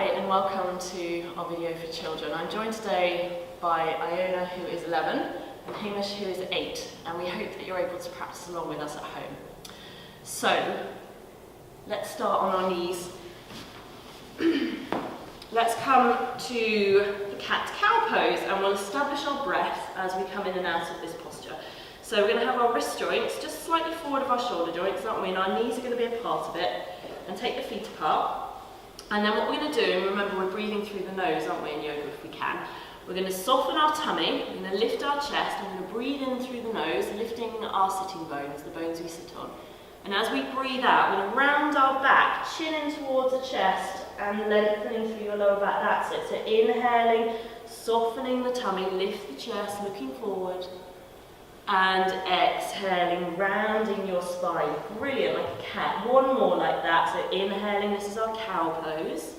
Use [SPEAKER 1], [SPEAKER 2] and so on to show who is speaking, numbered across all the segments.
[SPEAKER 1] Hi and welcome to our video for children. I'm joined today by Iona, who is 11, and Hamish, who is 8, and we hope that you're able to practice along with us at home. So, let's start on our knees. Let's come to the cat-cow pose, and we'll establish our breath as we come in and out of this posture. So we're going to have our wrist joints just slightly forward of our shoulder joints, aren't we? And our knees are going to be a part of it. And take the feet apart. And then what we're going to do, and remember we're breathing through the nose, aren't we, in yoga if we can. We're going to soften our tummy, we're going to lift our chest, and we're going to breathe in through the nose, lifting our sitting bones, the bones we sit on. And as we breathe out, we're going to round our back, chin in towards the chest, and lengthening through your lower back. That's it. So inhaling, softening the tummy, lift the chest, looking forward. And exhaling, rounding your spine. Brilliant, like a cat. One more like that. So inhaling, this is our cow pose.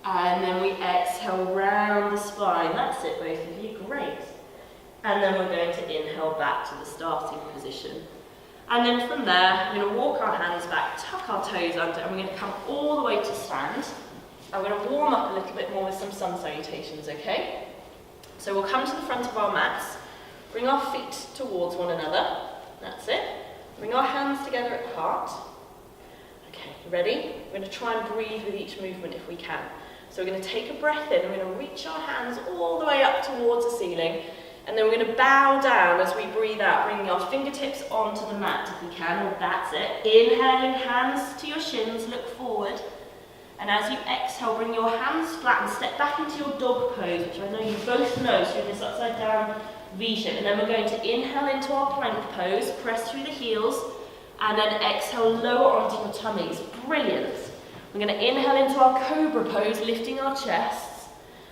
[SPEAKER 1] And then we exhale, round the spine. That's it, both of you. Great. And then we're going to inhale back to the starting position. And then from there, we're going to walk our hands back, tuck our toes under, and we're going to come all the way to stand. And we're going to warm up a little bit more with some sun salutations, okay? So we'll come to the front of our mats. Bring our feet towards one another. That's it. Bring our hands together at heart. Okay, ready? We're going to try and breathe with each movement if we can. So we're going to take a breath in. We're going to reach our hands all the way up towards the ceiling. And then we're going to bow down as we breathe out, bringing our fingertips onto the mat if we can. That's it. Inhaling, hands to your shins, look forward. And as you exhale, bring your hands flat and step back into your dog pose, which I know you both know, so this upside down V-shape. And then we're going to inhale into our plank pose, press through the heels, and then exhale, lower onto your tummies. Brilliant. We're going to inhale into our cobra pose, lifting our chests,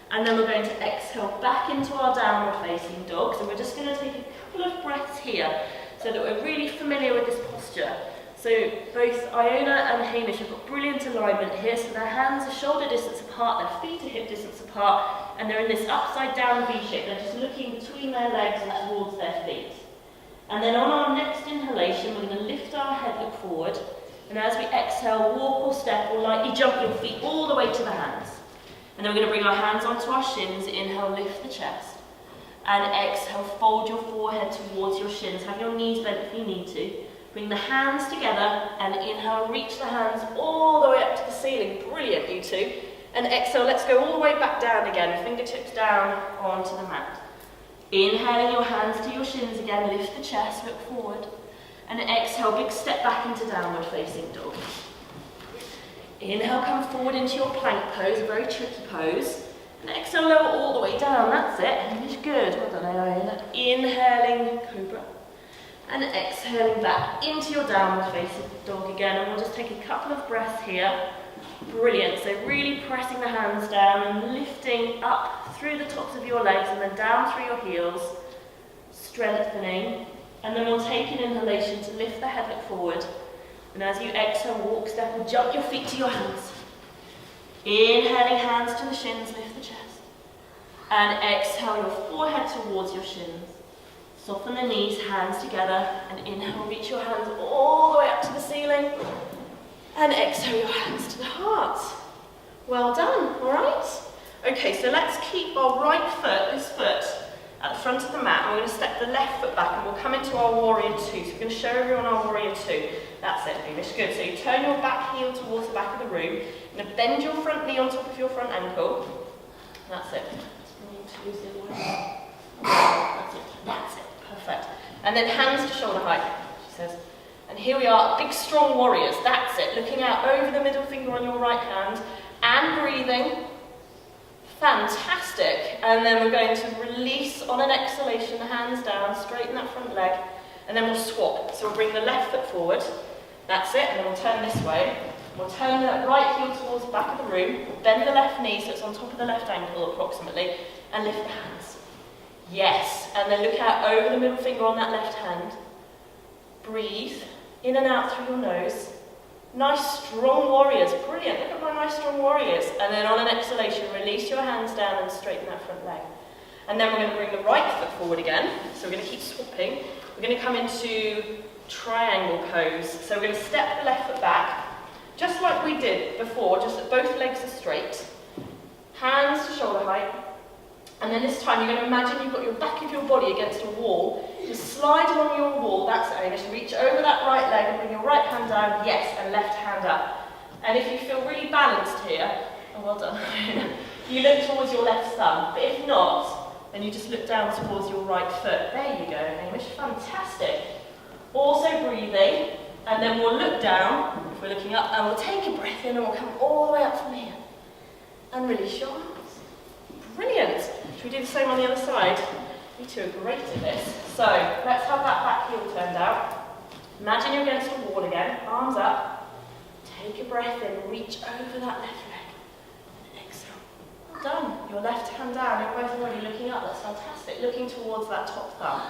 [SPEAKER 1] and then we're going to exhale back into our downward facing dog. So we're just going to take a couple of breaths here so that we're really familiar with this posture. So both Iona and Hamish have got brilliant alignment here, so their hands are shoulder distance apart, their feet are hip distance apart, and they're in this upside down V-shape. They're just looking between their legs and towards their feet. And then on our next inhalation, we're going to lift our head, look forward, and as we exhale, walk or step or lightly jump your feet all the way to the hands. And then we're going to bring our hands onto our shins, inhale, lift the chest, and exhale, fold your forehead towards your shins. Have your knees bent if you need to. Bring the hands together and inhale, reach the hands all the way up to the ceiling. Brilliant, you two. And exhale, let's go all the way back down again, fingertips down onto the mat. Inhaling your hands to your shins again, lift the chest, look forward. And exhale, big step back into downward facing dog. Inhale, come forward into your plank pose, a very tricky pose. And exhale, lower all the way down, that's it. And it's good, well done, Iona. Inhaling, cobra. And exhaling back into your downward facing dog again, and we'll just take a couple of breaths here. Brilliant, so really pressing the hands down and lifting up through the tops of your legs and then down through your heels, strengthening. And then we'll take an inhalation to lift the head, look forward. And as you exhale, walk, step, and jump your feet to your hands. Inhaling, hands to the shins, lift the chest. And exhale your forehead towards your shins. Soften the knees, hands together, and inhale, reach your hands all the way up to the ceiling, and exhale your hands to the heart. Well done, all right? Okay, so let's keep our right foot, this foot, at the front of the mat, and we're going to step the left foot back, and we'll come into our warrior two. So we're going to show everyone our warrior two. That's it, Hamish, good. So you turn your back heel towards the back of the room, you're going to bend your front knee on top of your front ankle. That's it. That's it. That's it. Perfect. And then hands to shoulder height, she says. And here we are, big strong warriors. That's it. Looking out over the middle finger on your right hand and breathing. Fantastic. And then we're going to release on an exhalation, the hands down, straighten that front leg, and then we'll swap. So we'll bring the left foot forward. That's it. And then we'll turn this way. We'll turn the right heel towards the back of the room. We'll bend the left knee so it's on top of the left ankle approximately, and lift the hands. Yes, and then look out over the middle finger on that left hand. Breathe in and out through your nose. Nice strong warriors, brilliant, look at my nice strong warriors. And then on an exhalation, release your hands down and straighten that front leg. And then we're going to bring the right foot forward again. So we're going to keep swapping. We're going to come into triangle pose. So we're going to step the left foot back, just like we did before, just that both legs are straight, hands to shoulder height, and then this time you're going to imagine you've got your back of your body against a wall. Just slide along your wall, that's it. Just reach over that right leg and bring your right hand down, yes, and left hand up. And if you feel really balanced here, oh well done, you look towards your left thumb, but if not, then you just look down towards your right foot. There you go, Hamish, fantastic. Also breathing, and then we'll look down, if we're looking up, and we'll take a breath in and we'll come all the way up from here. And release your arms. Brilliant. Should we do the same on the other side? You two are great at this. So, let's have that back heel turned out. Imagine you're against a wall again, arms up. Take a breath in, reach over that left leg. And exhale. Well done. Your left hand down, you're both already looking up, that's fantastic. Looking towards that top thumb.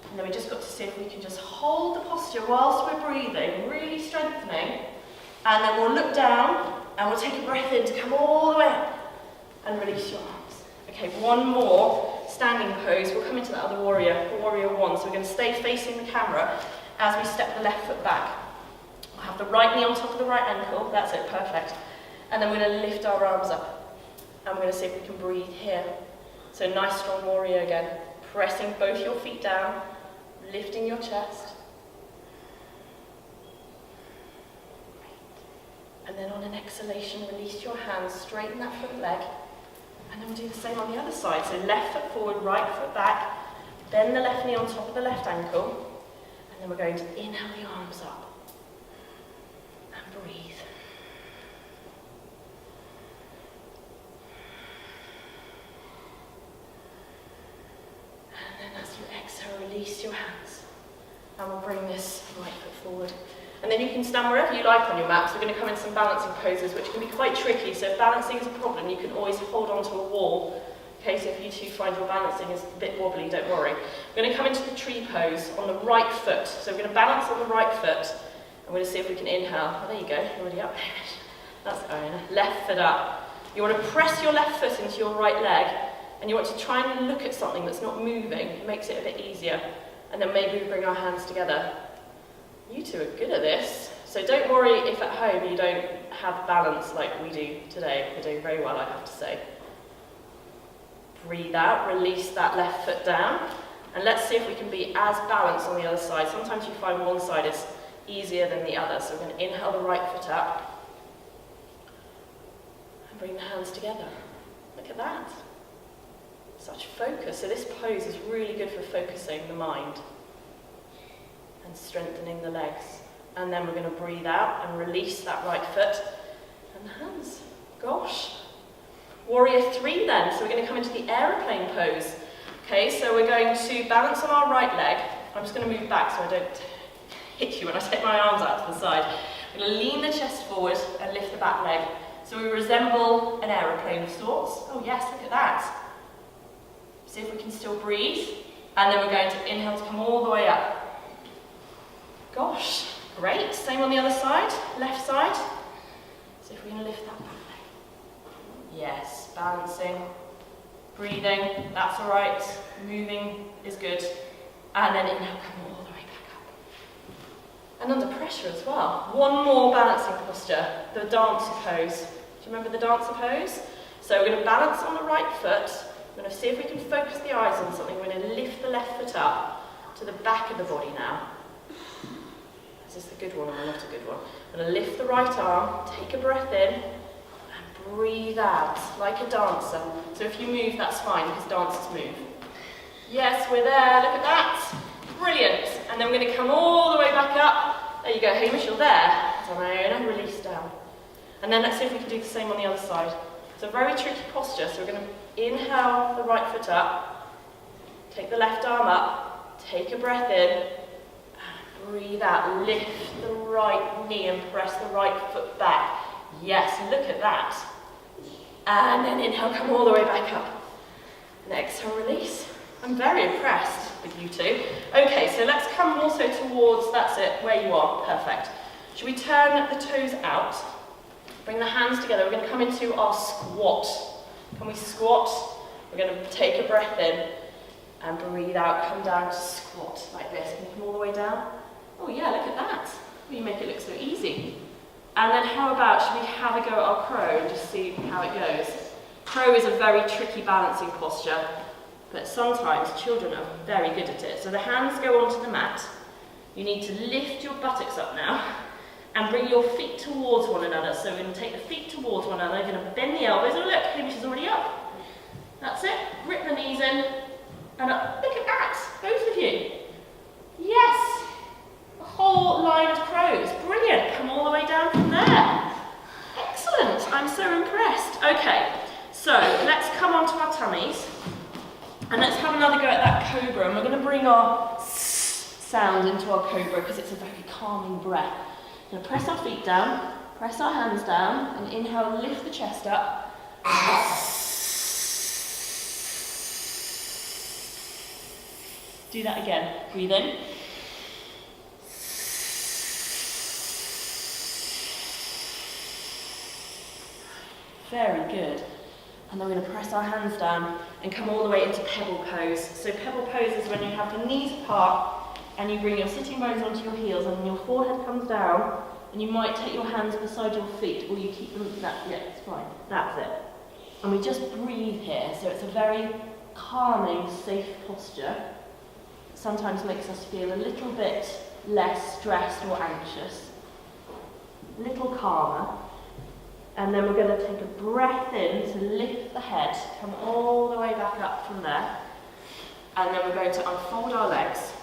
[SPEAKER 1] And then we just got to see if we can just hold the posture whilst we're breathing, really strengthening. And then we'll look down and we'll take a breath in to come all the way up and release your arms. Okay, one more standing pose. We'll come into that other warrior one. So we're going to stay facing the camera as we step the left foot back. We'll have the right knee on top of the right ankle. That's it, perfect. And then we're going to lift our arms up. And we're going to see if we can breathe here. So nice strong warrior again. Pressing both your feet down, lifting your chest. And then on an exhalation, release your hands, straighten that foot leg. And then we'll do the same on the other side. So left foot forward, right foot back. Bend the left knee on top of the left ankle. And then we're going to inhale the arms up. And breathe. And then as you exhale, release your hands. And we'll bring this right foot forward. And then you can stand wherever you like on your mat. So we're going to come in some balancing poses, which can be quite tricky. So if balancing is a problem, you can always hold onto a wall. Okay, so if you two find your balancing is a bit wobbly, don't worry. We're going to come into the tree pose on the right foot. So we're going to balance on the right foot. And we're going to see if we can inhale. Oh, there you go, you're already up. That's Iona. Left foot up. You want to press your left foot into your right leg. And you want to try and look at something that's not moving. It makes it a bit easier. And then maybe we bring our hands together. You two are good at this. So don't worry if at home you don't have balance like we do today. We're doing very well, I have to say. Breathe out, release that left foot down. And let's see if we can be as balanced on the other side. Sometimes you find one side is easier than the other. So we're going to inhale the right foot up. And bring the hands together. Look at that. Such focus. So this pose is really good for focusing the mind and strengthening the legs. And then we're going to breathe out and release that right foot and the hands. Gosh. Warrior 3 then. So we're going to come into the aeroplane pose. Okay, so we're going to balance on our right leg. I'm just going to move back so I don't hit you when I take my arms out to the side. I'm going to lean the chest forward and lift the back leg. So we resemble an aeroplane of sorts. Oh yes, look at that. See if we can still breathe. And then we're going to inhale to come all the way up. Gosh, great. Same on the other side, left side. So if we can lift that back leg. Yes, balancing, breathing, that's all right. Moving is good. And then inhale, come all the way back up. And under pressure as well. One more balancing posture, the dancer pose. Do you remember the dancer pose? So we're going to balance on the right foot. We're going to see if we can focus the eyes on something. We're going to lift the left foot up to the back of the body now. Is this a good one or not a good one? I'm going to lift the right arm, take a breath in, and breathe out like a dancer. So if you move, that's fine because dancers move. Yes, we're there. Look at that. Brilliant. And then we're going to come all the way back up. There you go, Hamish, you're there. And release down. And then let's see if we can do the same on the other side. It's a very tricky posture, so we're going to inhale the right foot up, take the left arm up, take a breath in, and breathe out. Lift the right knee and press the right foot back. Yes, look at that. And then inhale, come all the way back up. And exhale, release. I'm very impressed with you two. Okay, so let's come also towards, that's it, where you are. Perfect. Should we turn the toes out? Bring the hands together. We're going to come into our squat. Can we squat? We're going to take a breath in and breathe out. Come down to squat like this. Can you come all the way down? Oh yeah, look at that. You make it look so easy. And then how about, should we have a go at our crow and just see how it goes? Crow is a very tricky balancing posture, but sometimes children are very good at it. So the hands go onto the mat. You need to lift your buttocks up now and bring your feet towards one another. So we're going to take the feet towards one another, we're going to bend the elbows. Oh look, Hamish is already up. That's it, grip the knees in and up. Look at that, both of you. Yes, a whole line of crows, brilliant. Come all the way down from there. Excellent, I'm so impressed. Okay, so let's come onto our tummies and let's have another go at that cobra, and we're going to bring our sound into our cobra because it's a very calming breath. We're going to press our feet down, press our hands down, and inhale, lift the chest up. Do that again. Breathe in. Very good. And then we're going to press our hands down and come all the way into pebble pose. So pebble pose is when you have the knees apart and you bring your sitting bones onto your heels and your forehead comes down, and you might take your hands beside your feet, or you keep them, yeah, it's fine. That's it. And we just breathe here, so it's a very calming, safe posture. Sometimes makes us feel a little bit less stressed or anxious, a little calmer. And then we're going to take a breath in to lift the head, come all the way back up from there. And then we're going to unfold our legs.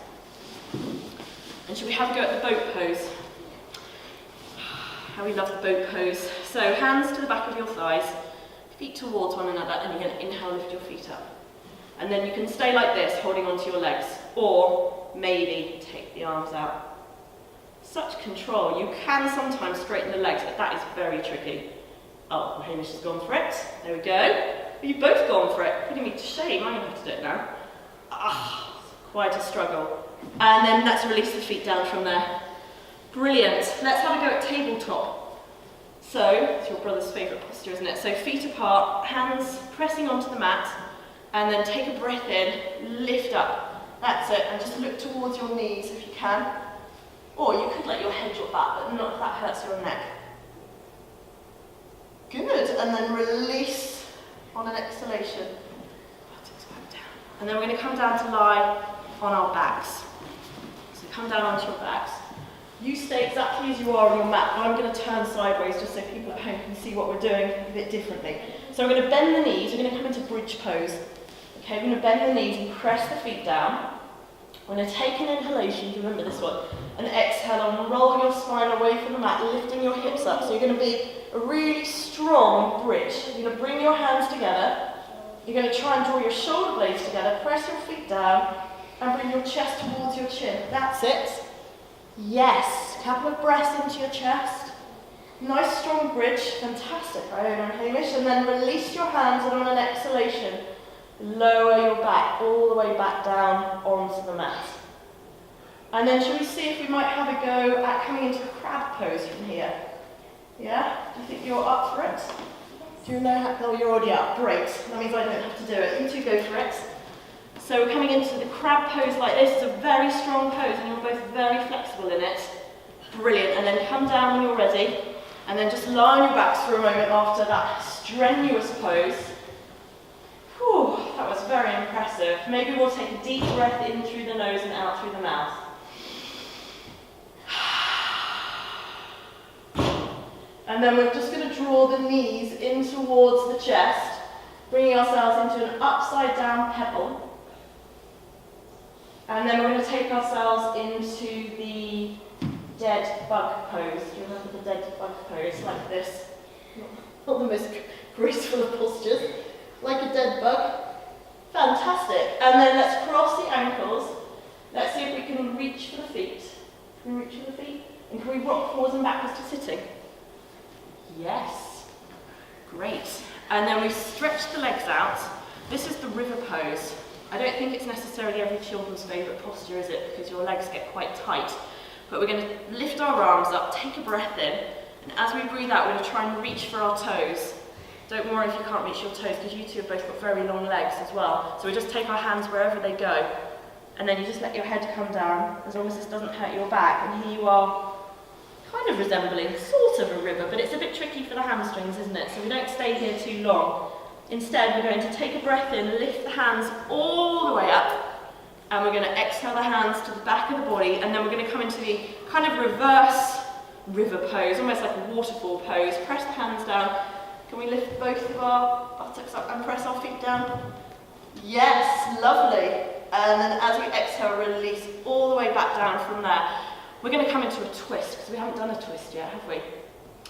[SPEAKER 1] And should we have a go at the boat pose? How we love the boat pose. So hands to the back of your thighs, feet towards one another, and you're going to inhale, lift your feet up. And then you can stay like this, holding onto your legs, or maybe take the arms out. Such control. You can sometimes straighten the legs, but that is very tricky. Oh, Hamish has gone for it. There we go. You've both gone for it. Putting me to shame. I'm going to have to do it now. Quite a struggle. And then let's release the feet down from there. Brilliant. Let's have a go at tabletop. So, it's your brother's favourite posture, isn't it? So feet apart, hands pressing onto the mat, and then take a breath in, lift up. That's it, and just look towards your knees if you can. Or you could let your head drop back, but not if that hurts your neck. Good, and then release on an exhalation. And then we're going to come down to lie on our backs. So come down onto your backs. You stay exactly as you are on your mat. Now I'm going to turn sideways just so people at home can see what we're doing a bit differently. So we're going to bend the knees, we're going to come into bridge pose. Okay, we're going to bend the knees and press the feet down. We're going to take an inhalation, remember this one, and exhale and roll your spine away from the mat, lifting your hips up. So you're going to be a really strong bridge. You're going to bring your hands together. You're going to try and draw your shoulder blades together, press your feet down, and bring your chest towards your chin. That's it. Yes. A couple of breaths into your chest. Nice strong bridge. Fantastic. Iona and Hamish. And then release your hands, and on an exhalation, lower your back all the way back down onto the mat. And then shall we see if we might have a go at coming into a crab pose from here? Yeah? Do you think you're up for it? Do you know how? Oh, you're already up. Great. That means I don't have to do it. You two go for it. So we're coming into the crab pose like this. It's a very strong pose and you're both very flexible in it. Brilliant. And then come down when you're ready. And then just lie on your backs for a moment after that strenuous pose. Whew, that was very impressive. Maybe we'll take a deep breath in through the nose and out through the mouth. And then we're just going to draw the knees in towards the chest, bringing ourselves into an upside down pebble. And then we're going to take ourselves into the dead bug pose. Do you remember the dead bug pose? Like this. Not the most graceful of postures. Like a dead bug. Fantastic. And then let's cross the ankles. Let's see if we can reach for the feet. Can we reach for the feet? And can we rock forwards and backwards to sitting? Yes. Great. And then we stretch the legs out. This is the river pose. I don't think it's necessarily every children's favourite posture, is it? Because your legs get quite tight. But we're going to lift our arms up, take a breath in, and as we breathe out, we're going to try and reach for our toes. Don't worry if you can't reach your toes, because you two have both got very long legs as well. So we just take our hands wherever they go, and then you just let your head come down, as long as this doesn't hurt your back. And here you are, kind of resembling sort of a river, but it's a bit tricky for the hamstrings, isn't it? So we don't stay here too long. Instead, we're going to take a breath in, lift the hands all the way up, and we're going to exhale the hands to the back of the body, and then we're going to come into the kind of reverse river pose, almost like a waterfall pose. Press the hands down. Can we lift both of our buttocks up and press our feet down? Yes, lovely. And then as we exhale, release all the way back down from there. We're going to come into a twist, because we haven't done a twist yet, have we?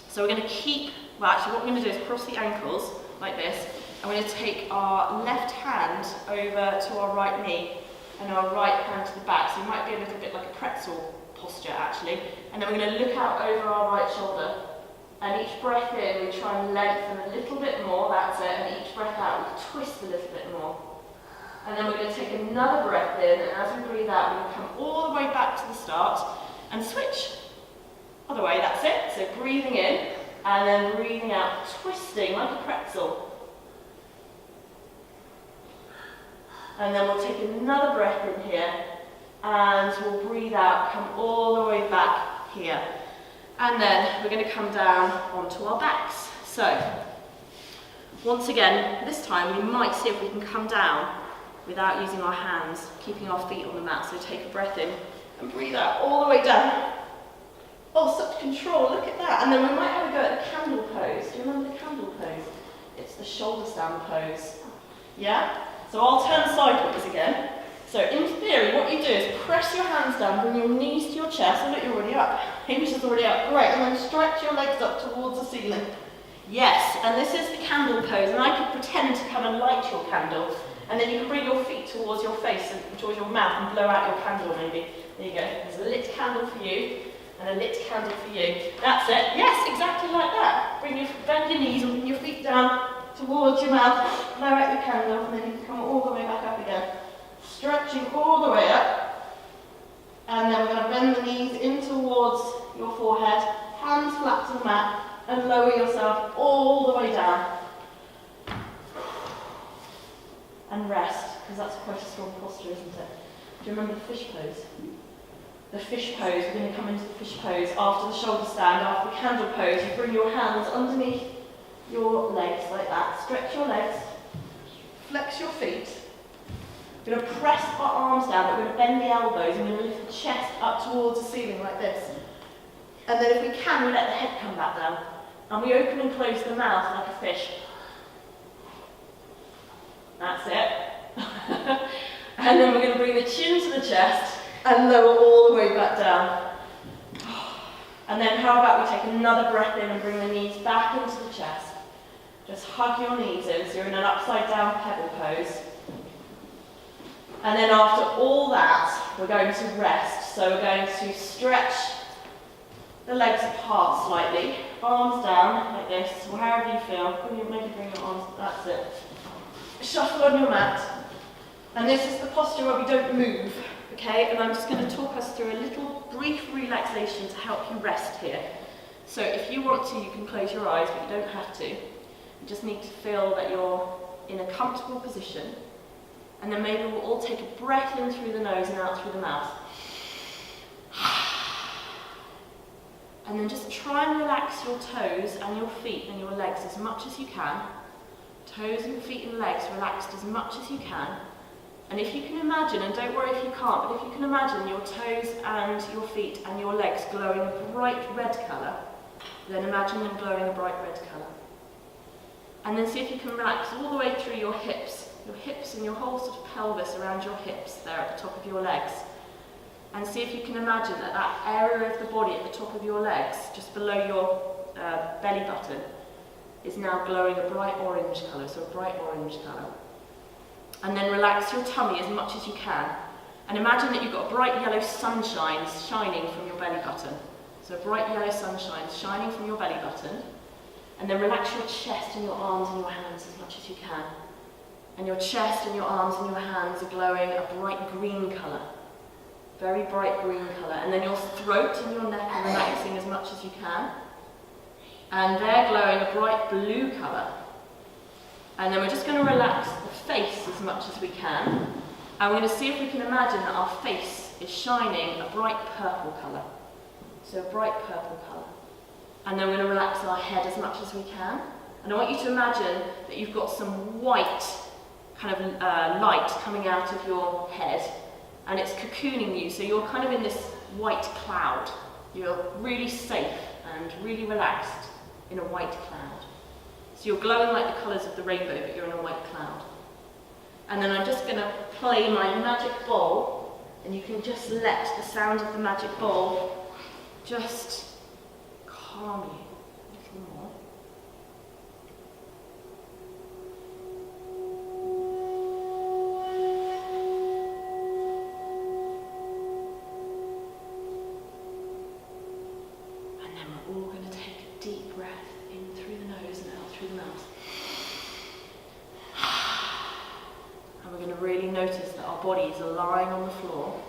[SPEAKER 1] So we're going to keep, well actually what we're going to do is cross the ankles, like this, and we're going to take our left hand over to our right knee, and our right hand to the back, so it might be a little bit like a pretzel posture actually, and then we're going to look out over our right shoulder, and each breath in, we try and lengthen a little bit more, that's it, and each breath out, we twist a little bit more. And then we're going to take another breath in, and as we breathe out, we're going to come all the way back to the start, and switch. Other way, that's it. So breathing in, and then breathing out, twisting like a pretzel. And then we'll take another breath in here, and we'll breathe out, come all the way back here. And then we're going to come down onto our backs. So, once again, this time we might see if we can come down without using our hands, keeping our feet on the mat. So take a breath in and breathe out all the way down. Oh, such control, look at that. And then we might have a go at the candle pose. Do you remember the candle pose? It's the shoulder stand pose. Yeah? So I'll turn sideways again. So in theory, what you do is press your hands down, bring your knees to your chest. Oh, look, you're already up. Hamish already up. Great, and then stretch your legs up towards the ceiling. Yes, and this is the candle pose, and I could pretend to come and light your candle, and then you can bring your feet towards your face and towards your mouth and blow out your candle maybe. There you go. There's a lit candle for you, and a lit candle for you. That's it. Yes, exactly like that. Bend your knees and bring your feet down towards your mouth, blow out your candle, and then you can come all the way back up again. Stretching all the way up, and then we're going to bend the knees in towards your forehead, hands flat to the mat, and lower yourself all the way down. And rest, because that's quite a strong posture, isn't it? Do you remember the fish pose? The fish pose, we're going to come into the fish pose after the shoulder stand, after the candle pose. You bring your hands underneath your legs like that, stretch your legs, flex your feet. We're going to press our arms down, but we're going to bend the elbows and we're going to lift the chest up towards the ceiling like this. And then if we can, we let the head come back down. And we open and close the mouth like a fish. That's it. And then we're going to bring the chin to the chest and lower all the way back down. And then how about we take another breath in and bring the knees back into the chest. Just hug your knees in, so you're in an upside down pebble pose. And then after all that, we're going to rest. So we're going to stretch the legs apart slightly, arms down like this, wherever you feel. Maybe bring your arms, that's it. Shuffle on your mat. And this is the posture where we don't move, okay? And I'm just going to talk us through a little brief relaxation to help you rest here. So if you want to, you can close your eyes, but you don't have to. You just need to feel that you're in a comfortable position. And then maybe we'll all take a breath in through the nose and out through the mouth. And then just try and relax your toes and your feet and your legs as much as you can. Toes and feet and legs relaxed as much as you can. And if you can imagine, and don't worry if you can't, but if you can imagine your toes and your feet and your legs glowing a bright red colour, then imagine them glowing a bright red colour. And then see if you can relax all the way through your hips and your whole sort of pelvis around your hips there at the top of your legs. And see if you can imagine that that area of the body at the top of your legs, just below your belly button, is now glowing a bright orange colour, so a bright orange colour. And then relax your tummy as much as you can. And imagine that you've got bright yellow sunshine shining from your belly button. So bright yellow sunshine shining from your belly button. And then relax your chest and your arms and your hands as much as you can. And your chest and your arms and your hands are glowing a bright green colour. Very bright green colour. And then your throat and your neck are relaxing as much as you can. And they're glowing a bright blue colour. And then we're just going to relax the face as much as we can. And we're going to see if we can imagine that our face is shining a bright purple colour. So a bright purple colour. And then we're going to relax our head as much as we can. And I want you to imagine that you've got some white kind of light coming out of your head, and it's cocooning you, so you're kind of in this white cloud. You're really safe and really relaxed in a white cloud. So you're glowing like the colours of the rainbow, but you're in a white cloud. And then I'm just going to play my magic bowl, and you can just let the sound of the magic bowl just calm you a little more. And then we're all going to take a deep breath in through the nose and out through the mouth. And we're going to really notice that our bodies are lying on the floor,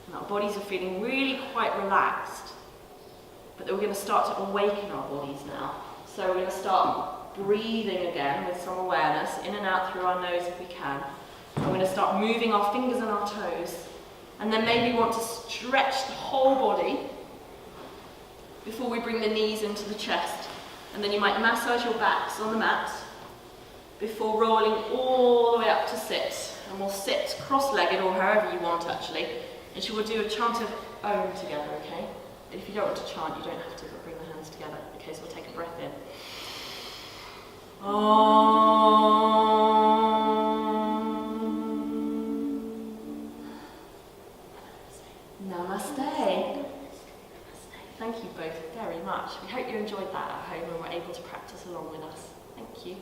[SPEAKER 1] and our bodies are feeling really quite relaxed, but then we're going to start to awaken our bodies now. So we're going to start breathing again with some awareness, in and out through our nose if we can. And we're going to start moving our fingers and our toes, and then maybe want to stretch the whole body before we bring the knees into the chest. And then you might massage your backs on the mat before rolling all the way up to sit. And we'll sit cross-legged, or however you want actually. And we'll do a chant of Om together, okay? If you don't want to chant, you don't have to, but bring the hands together. Okay, so we'll take a breath in. Om. Namaste. Thank you both very much. We hope you enjoyed that at home and were able to practice along with us. Thank you.